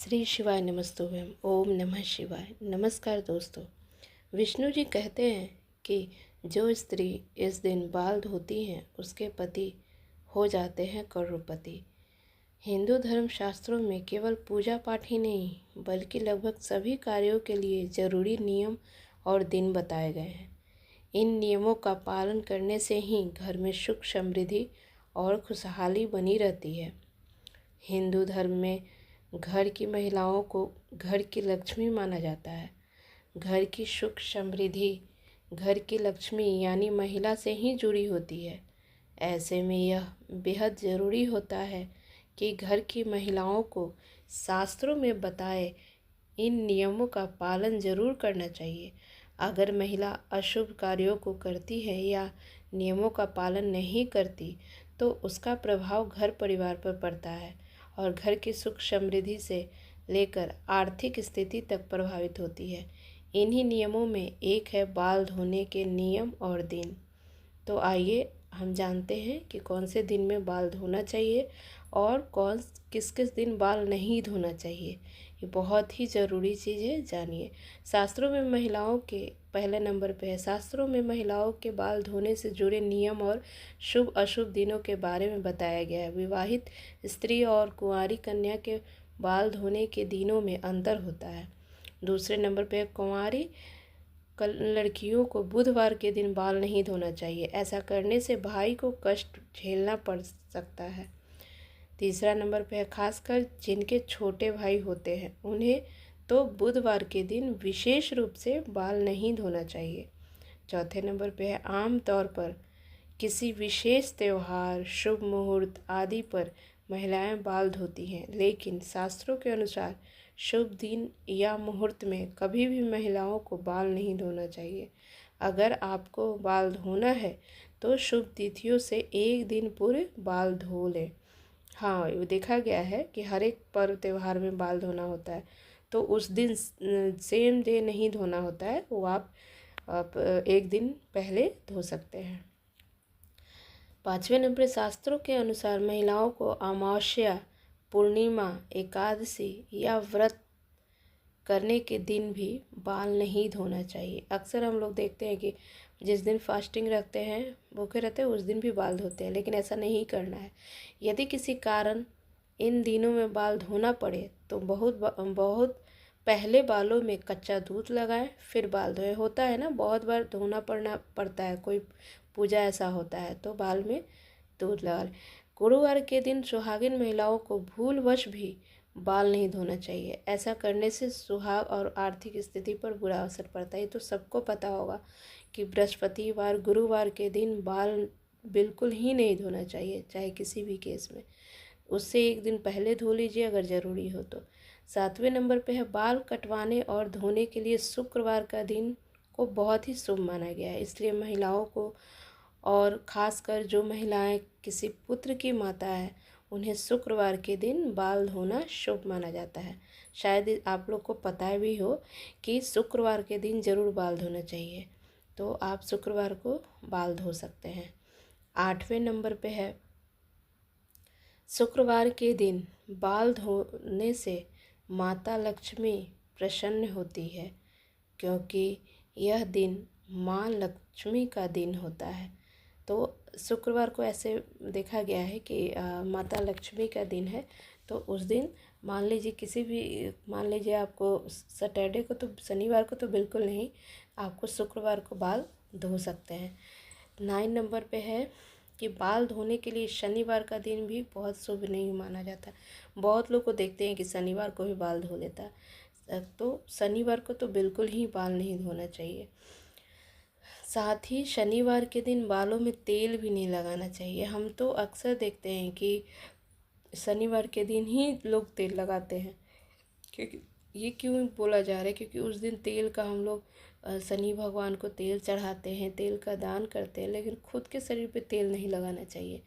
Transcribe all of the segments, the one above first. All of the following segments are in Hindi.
श्री शिवाय नमस्तुभ्यम। ओम नमः शिवाय। नमस्कार दोस्तों। विष्णु जी कहते हैं कि जो स्त्री इस दिन बाल धोती हैं उसके पति हो जाते हैं करोड़पति। हिंदू धर्म शास्त्रों में केवल पूजा पाठ ही नहीं बल्कि लगभग सभी कार्यों के लिए जरूरी नियम और दिन बताए गए हैं। इन नियमों का पालन करने से ही घर में सुख समृद्धि और खुशहाली बनी रहती है। हिंदू धर्म में घर की महिलाओं को घर की लक्ष्मी माना जाता है। घर की सुख समृद्धि घर की लक्ष्मी यानी महिला से ही जुड़ी होती है। ऐसे में यह बेहद ज़रूरी होता है कि घर की महिलाओं को शास्त्रों में बताए इन नियमों का पालन जरूर करना चाहिए। अगर महिला अशुभ कार्यों को करती है या नियमों का पालन नहीं करती तो उसका प्रभाव घर परिवार पर पड़ता है और घर की सुख समृद्धि से लेकर आर्थिक स्थिति तक प्रभावित होती है। इन्हीं नियमों में एक है बाल धोने के नियम और दिन। तो आइए हम जानते हैं कि कौन से दिन में बाल धोना चाहिए और किस किस दिन बाल नहीं धोना चाहिए। ये बहुत ही ज़रूरी चीज़ है, जानिए। शास्त्रों में महिलाओं के पहले नंबर पे है, शास्त्रों में महिलाओं के बाल धोने से जुड़े नियम और शुभ अशुभ दिनों के बारे में बताया गया है। विवाहित स्त्री और कुंवारी कन्या के बाल धोने के दिनों में अंतर होता है। दूसरे नंबर पे कुंवारी लड़कियों को बुधवार के दिन बाल नहीं धोना चाहिए। ऐसा करने से भाई को कष्ट झेलना पड़ सकता है। तीसरा नंबर पे है खासकर जिनके छोटे भाई होते हैं उन्हें तो बुधवार के दिन विशेष रूप से बाल नहीं धोना चाहिए। चौथे नंबर पे है आम तौर पर किसी विशेष त्यौहार शुभ मुहूर्त आदि पर महिलाएं बाल धोती हैं, लेकिन शास्त्रों के अनुसार शुभ दिन या मुहूर्त में कभी भी महिलाओं को बाल नहीं धोना चाहिए। अगर आपको बाल धोना है तो शुभ तिथियों से एक दिन पूर्व बाल धो लें। हाँ, ये देखा गया है कि हर एक पर्व त्यौहार में बाल धोना होता है, तो उस दिन सेम डे नहीं धोना होता है, वो आप एक दिन पहले धो सकते हैं। पाँचवें नंबर शास्त्रों के अनुसार महिलाओं को अमावस्या पूर्णिमा एकादशी या व्रत करने के दिन भी बाल नहीं धोना चाहिए। अक्सर हम लोग देखते हैं कि जिस दिन फास्टिंग रखते हैं भूखे रहते हैं उस दिन भी बाल धोते हैं, लेकिन ऐसा नहीं करना है। यदि किसी कारण इन दिनों में बाल धोना पड़े तो बहुत पहले बालों में कच्चा दूध लगाएं फिर बाल धोएं। होता है ना, बहुत बार धोना पड़ता है, कोई पूजा ऐसा होता है तो बाल में दूध लगा लें। गुरुवार के दिन सुहागिन महिलाओं को भूलवश भी बाल नहीं धोना चाहिए। ऐसा करने से सुहाग और आर्थिक स्थिति पर बुरा असर पड़ता है। तो सबको पता होगा कि बृहस्पतिवार गुरुवार के दिन बाल बिल्कुल ही नहीं धोना चाहिए, चाहे किसी भी केस में। उससे एक दिन पहले धो लीजिए अगर ज़रूरी हो तो। सातवें नंबर पे है बाल कटवाने और धोने के लिए शुक्रवार का दिन को बहुत ही शुभ माना गया है। इसलिए महिलाओं को और ख़ासकर जो महिलाएं किसी पुत्र की माता है उन्हें शुक्रवार के दिन बाल धोना शुभ माना जाता है। शायद आप लोग को पता भी हो कि शुक्रवार के दिन ज़रूर बाल धोना चाहिए, तो आप शुक्रवार को बाल धो सकते हैं। आठवें नंबर पे है शुक्रवार के दिन बाल धोने से माता लक्ष्मी प्रसन्न होती है, क्योंकि यह दिन माँ लक्ष्मी का दिन होता है। तो शुक्रवार को ऐसे देखा गया है कि माता लक्ष्मी का दिन है, तो उस दिन मान लीजिए आपको सैटरडे को, तो शनिवार को तो बिल्कुल नहीं, आपको शुक्रवार को बाल धो सकते हैं। 9 नंबर पे है कि बाल धोने के लिए शनिवार का दिन भी बहुत शुभ नहीं माना जाता। बहुत लोग को देखते हैं कि शनिवार को भी बाल धो लेता है, तो शनिवार को तो बिल्कुल ही बाल नहीं धोना चाहिए। साथ ही शनिवार के दिन बालों में तेल भी नहीं लगाना चाहिए। हम तो अक्सर देखते हैं कि शनिवार के दिन ही लोग तेल लगाते हैं। क्योंकि ये क्यों बोला जा रहा है, क्योंकि उस दिन तेल का हम लोग शनि भगवान को तेल चढ़ाते हैं, तेल का दान करते हैं, लेकिन खुद के शरीर पे तेल नहीं लगाना चाहिए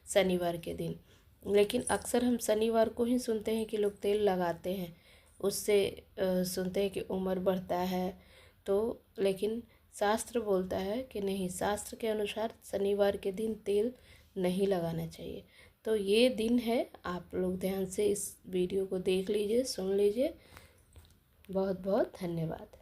शनिवार के दिन। लेकिन अक्सर हम शनिवार को ही सुनते हैं कि लोग तेल लगाते हैं, उससे सुनते हैं कि उम्र बढ़ता है। तो लेकिन शास्त्र बोलता है कि नहीं, शास्त्र के अनुसार शनिवार के दिन तेल नहीं लगाना चाहिए। तो ये दिन है, आप लोग ध्यान से इस वीडियो को देख लीजिए, सुन लीजिए। बहुत बहुत धन्यवाद।